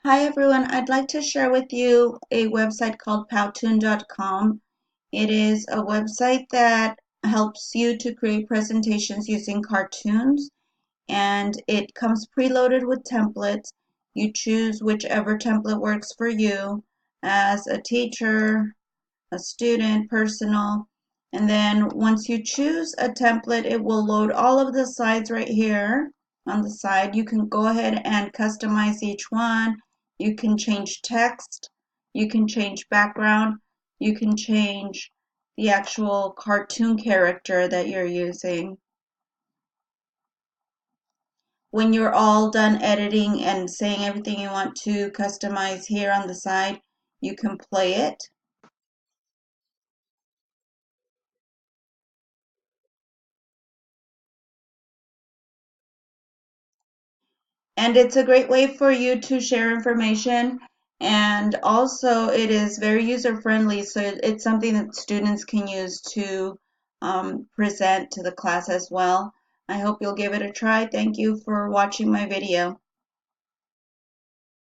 Hi everyone, I'd like to share with you a website called Powtoon.com. It is a website that helps you to create presentations using cartoons, and it comes preloaded with templates. You choose whichever template works for you as a teacher, a student, personal, and then once you choose a template, it will load all of the slides right here on the side. You can go ahead and customize each one. You can change text, you can change background, you can change the actual cartoon character that you're using. When you're all done editing and saying everything you want to customize here on the side, you can play it. And it's a great way for you to share information, and also it is very user friendly, so it's something that students can use to present to the class as well. I hope you'll give it a try. Thank you for watching my video.